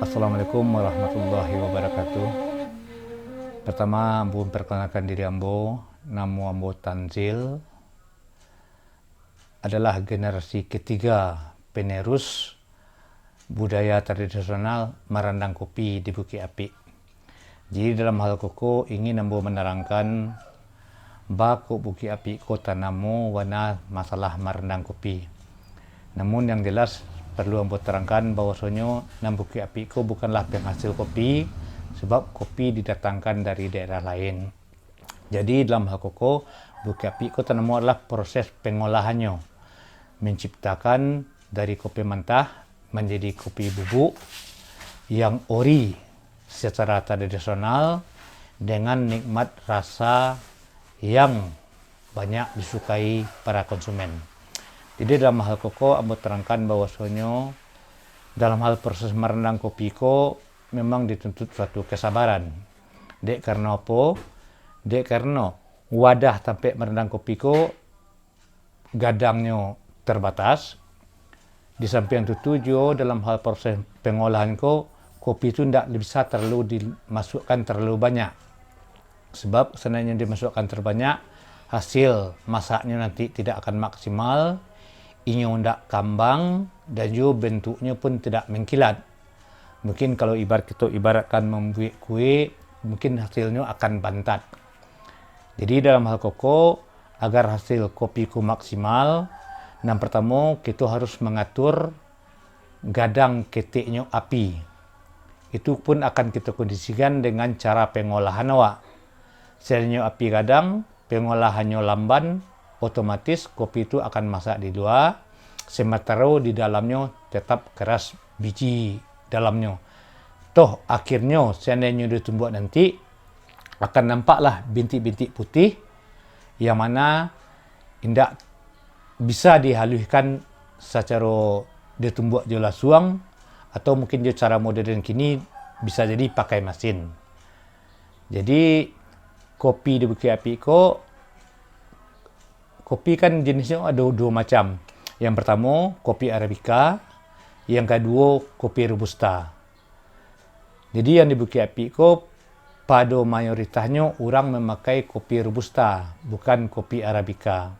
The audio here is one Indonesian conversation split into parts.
Assalamualaikum warahmatullahi wabarakatuh. Pertama, ambo memperkenalkan diri ambo. Nama ambo Tanzil. Adalah generasi ketiga penerus budaya tradisional merendang kopi di Bukit Apik. Jadi dalam hal koko ingin ambo menerangkan bako Bukit Apik kota namo wana masalah merendang kopi. Namun yang jelas perlu ambo terangkan bahwasanya nang Bukit Apik ko bukanlah penghasil kopi, sebab kopi didatangkan dari daerah lain. Jadi dalam hal koko Bukit Apik ko namo adalah proses pengolahannya, menciptakan dari kopi mentah menjadi kopi bubuk yang ori secara tradisional dengan nikmat rasa yang banyak disukai para konsumen. Jadi dalam hal koko, ambo terangkan bahwasanya dalam hal proses merendang kopi ko memang dituntut suatu kesabaran. Dek karena apa? Dek karena wadah sampai merendang kopi ko gadangnya terbatas. Di samping itu juga dalam hal proses pengolahan ko, kopi itu tidak bisa terlalu dimasukkan terlalu banyak. Sebab seandainya dimasukkan terlalu banyak, hasil masaknya nanti tidak akan maksimal, inya tidak kambang, dan juga bentuknya pun tidak mengkilat. Mungkin kalau kita ibaratkan membuat kue, mungkin hasilnya akan bantat. Jadi dalam hal koko, agar hasil kopiku maksimal, yang pertama kita harus mengatur gadang ketiknya api. Itu pun akan kita kondisikan dengan cara pengolahan awak. Seandainya api gadang, pengolahannya lamban, otomatis kopi itu akan masak di luar, sementara di dalamnya tetap keras biji dalamnya. Toh akhirnya seandainya ditumbuk nanti akan nampaklah bintik-bintik putih yang mana tidak bisa dihaluskan secara ditumbuk di lasuang, atau mungkin dia cara modern kini bisa jadi pakai mesin. Jadi kopi di Bukit Apik ko, kopi kan jenisnya ada dua macam. Yang pertama kopi Arabica, yang kedua kopi Robusta. Jadi yang di Bukit Apik ko pada mayoritasnya orang memakai kopi Robusta, bukan kopi Arabica.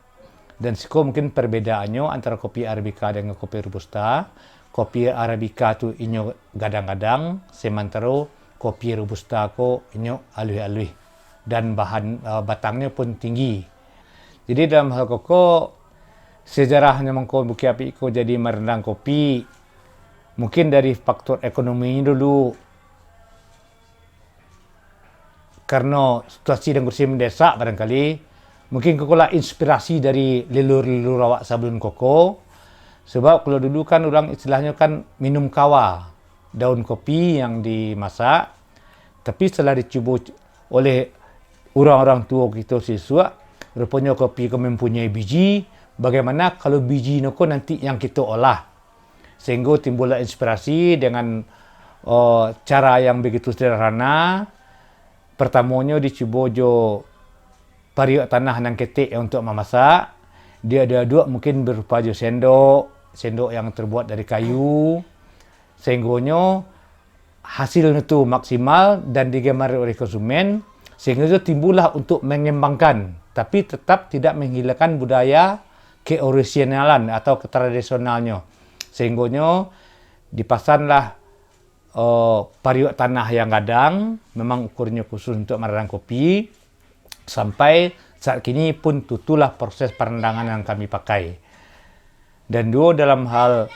Dan siko mungkin perbedaannya antara kopi Arabica dengan kopi Robusta. Kopi Arabica tu inyo gadang-gadang, sementara kopi Robusta ko inyo alui-alui dan bahan batangnya pun tinggi. Jadi dalam hal koko, sejarahnya mengko Bukit Apik ko jadi merendang kopi, mungkin dari faktor ekonominya dulu. Karena situasi dan kondisi mendesak barangkali, mungkin koko lah inspirasi dari leluhur-leluhur awak sebelum koko. Sebab kalau dulu kan orang istilahnya kan minum kawa, daun kopi yang dimasak. Tapi setelah dicoba oleh orang-orang tua kita siswa, rupanya kopi ko mempunyai biji. Bagaimana kalau biji ko nanti yang kita olah? Sehingga timbullah inspirasi dengan cara yang begitu sederhana. Pertamanya dicoba jo pariuk tanah nang ketik untuk memasak. Dia ada dua mungkin berupa jo sendok yang terbuat dari kayu. Sehingga hasilnya itu maksimal dan digemari oleh konsumen. Sehingga itu timbullah untuk mengembangkan, tapi tetap tidak menghilangkan budaya keorisinalan atau ketradisionalnya. Sehingga dipasanglah pariuk tanah yang gadang, memang ukurnya khusus untuk merendang kopi. Sampai saat kini pun itulah proses perendangan yang kami pakai. Dan dua dalam hal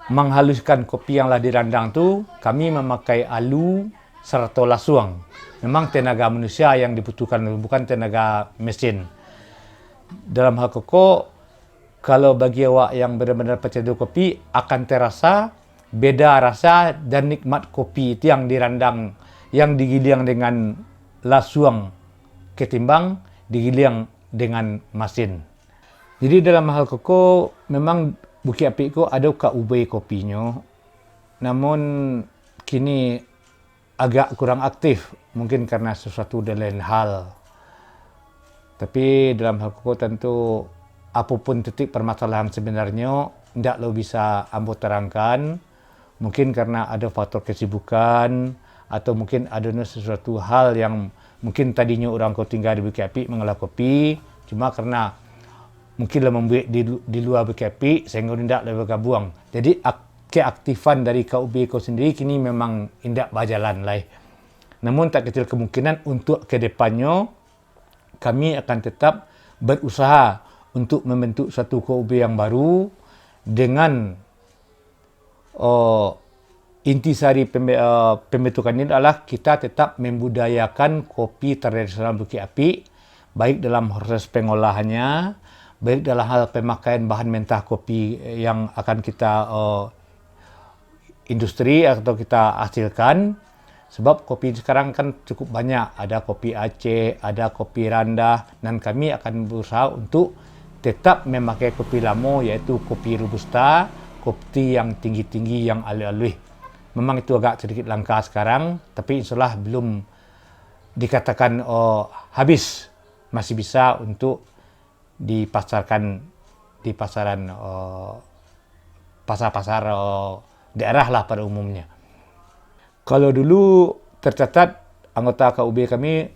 menghaluskan kopi yang telah direndang tu, kami memakai alu serta lasuang. Memang tenaga manusia yang dibutuhkan, bukan tenaga mesin. Dalam hal koko, kalau bagi awak yang benar-benar pecandu kopi, akan terasa beda rasa dan nikmat kopi itu yang direndang, yang digiling dengan lasuang ketimbang digiling dengan mesin. Jadi dalam hal koko, memang Bukit Apik ko ada ubay kopinya. Namun kini agak kurang aktif, mungkin karena sesuatu dan lain hal. Tapi dalam hal koko tentu apapun titik permasalahan sebenarnya, tidak lo bisa ambo terangkan. mungkin karena ada faktor kesibukan atau mungkin ada sesuatu hal yang mungkin tadinya orang kau tinggal di Bukit Api mengolah kopi, cuma karena mungkin lah membuat di luar Bukit Api sehingga tidak lebih bergabung. Jadi keaktifan dari KUB kau sendiri kini memang tidak berjalan lah. Namun tak kecil kemungkinan untuk ke depannya kami akan tetap berusaha untuk membentuk satu KUB yang baru dengan intisari pembentukan ini adalah kita tetap membudayakan kopi tradisional Bukit Api, baik dalam proses pengolahannya, baik dalam hal pemakaian bahan mentah kopi yang akan kita industri atau kita hasilkan. Sebab kopi sekarang kan cukup banyak, ada kopi Aceh, ada kopi Randah, dan kami akan berusaha untuk tetap memakai kopi lama, yaitu kopi Robusta, kopi yang tinggi-tinggi, yang alih-alih. Memang itu agak sedikit langka sekarang, tapi insyaAllah belum dikatakan habis, masih bisa untuk dipasarkan di pasaran pasar-pasar daerah lah pada umumnya. Kalau dulu tercatat anggota KUB kami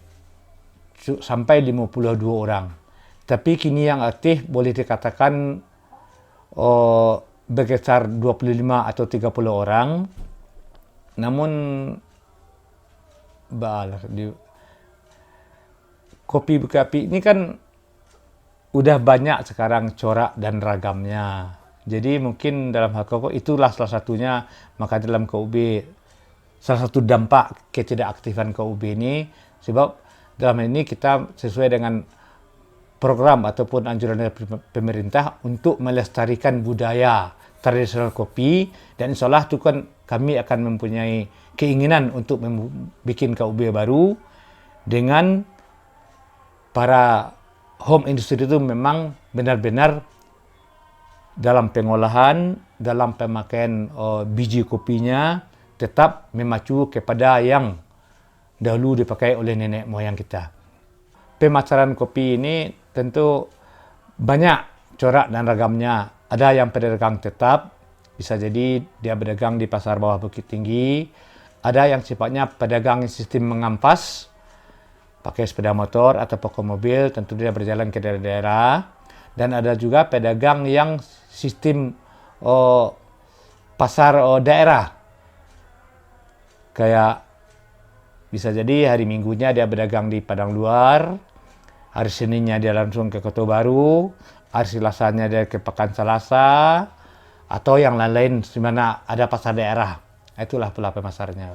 sampai 52 orang. Tapi kini yang aktif boleh dikatakan berkisar 25 atau 30 orang. Namun kopi Bukit Api ini kan udah banyak sekarang corak dan ragamnya. Jadi mungkin dalam hal itulah salah satunya, maka dalam KUB salah satu dampak ketidakaktifan KUB ini, sebab dalam ini kita sesuai dengan program ataupun anjuran dari pemerintah untuk melestarikan budaya tradisional kopi, dan insyaAllah itu kan kami akan mempunyai keinginan untuk membuat KUB baru dengan para home industry itu memang benar-benar dalam pengolahan, dalam pemakaian biji kopinya tetap memacu kepada yang dahulu dipakai oleh nenek moyang kita. Pemasaran kopi ini tentu banyak corak dan ragamnya. Ada yang pedagang tetap, bisa jadi dia berdagang di pasar bawah Bukit Tinggi. Ada yang sifatnya pedagang sistem mengampas, pakai sepeda motor atau pokok mobil, tentu dia berjalan ke daerah-daerah. Dan ada juga pedagang yang sistem pasar daerah. Kayak bisa jadi hari Minggunya dia berdagang di Padang Luar, hari Seninnya dia langsung ke Kota Baru, hari Selasanya dia ke Pekan Salasa, atau yang lain-lain di mana ada pasar daerah. Itulah pola pemasarnya.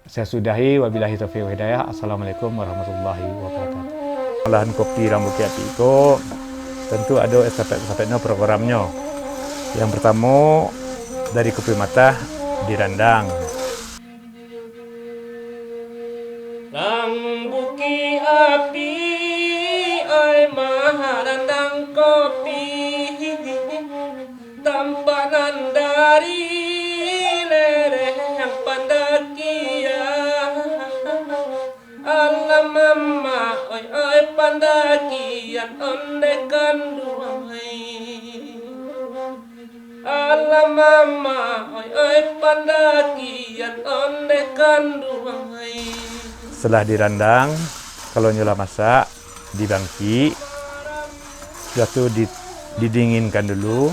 Saya sudahi, wabillahi taufiq wal hidayah. Assalamualaikum warahmatullahi wabarakatuh. Olahan kopi Bukit Api itu tentu ada estafet-estafetnya programnya. Yang pertama dari kopi mata di Randang. Lang Bukit Api, ai maharandang kopi, tampanan dari lereng Pandakia. Alam mama, oi Pandakian ondekan duai. Alam mama, oi Pandakian ondekan duai. Setelah dirandang, kalau nyula masak, dibangki, setelah itu didinginkan dulu.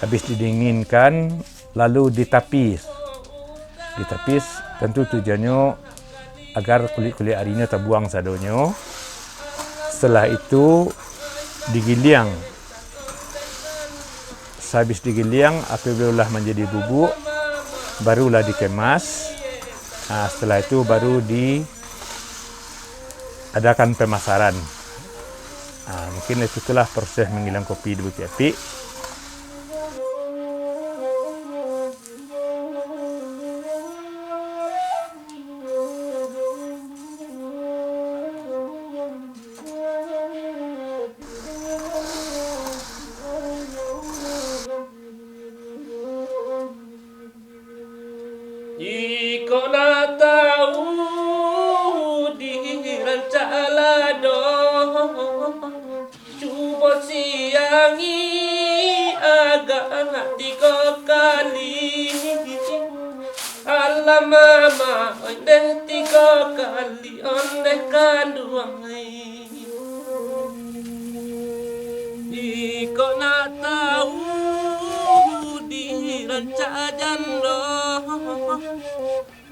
Habis didinginkan, lalu ditapis. Ditapis tentu tujuannya agar kulit-kulit arinya terbuang sadonyo. Setelah itu digiling. Sehabis digiling, apabila menjadi bubuk, barulah dikemas. Nah, setelah itu baru diadakan pemasaran. Nah, mungkin itulah proses menggiling kopi di Bukit Api. Iko na tahu dirancalado, coba siangi agak hati kau kali. mama onde tiga kali onde kanduai. Iko na tahu di ranca jando,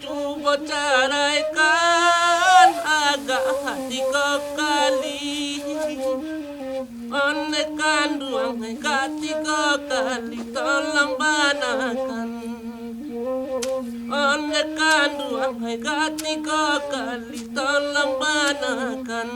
coba caraikan agak tiga kali. Onde kanduang tiga kali tolong banakan. Onde kanduang tiga kali tolong banakan.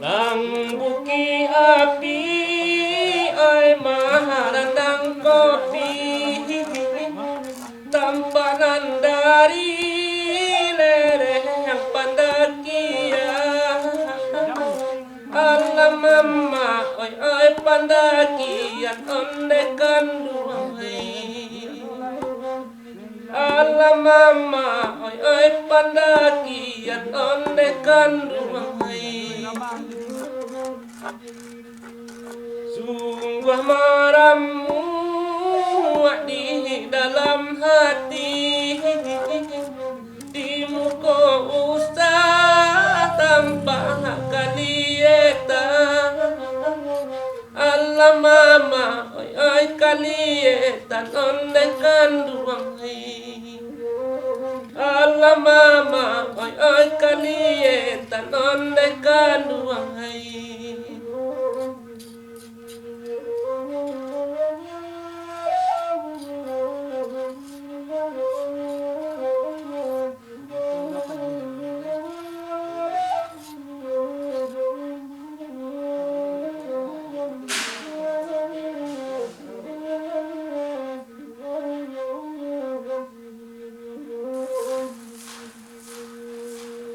Nang buki api ay maharandang kopi, tampanan dari lereng pandakia. Alam mama ay pandakian onde kanduai. Alam mama ay pandakian onde kanduai. Sungguh maramu di dalam hati, di muka usah tanpa kalieta. Allah mama ay kalieta onde kanduai. Allah mama ay kalieta onde kanduai.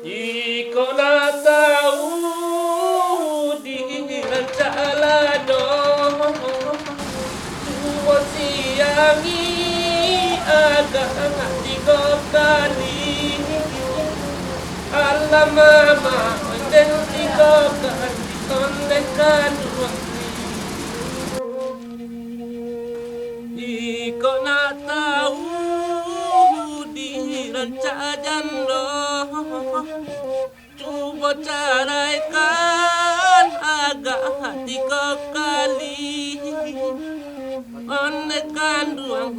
Iko na tahu di ranca lado, tuwa siangi agak tiga kali. Alam mama onde tiga kali onde kanduai. Iko na tahu di ranca jando, coba caraikan agak tiga kali. Onde kanduang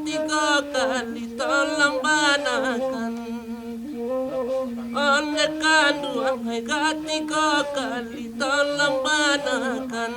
tiga kali tolong banakan. Onde kanduang tiga kali tolong banakan.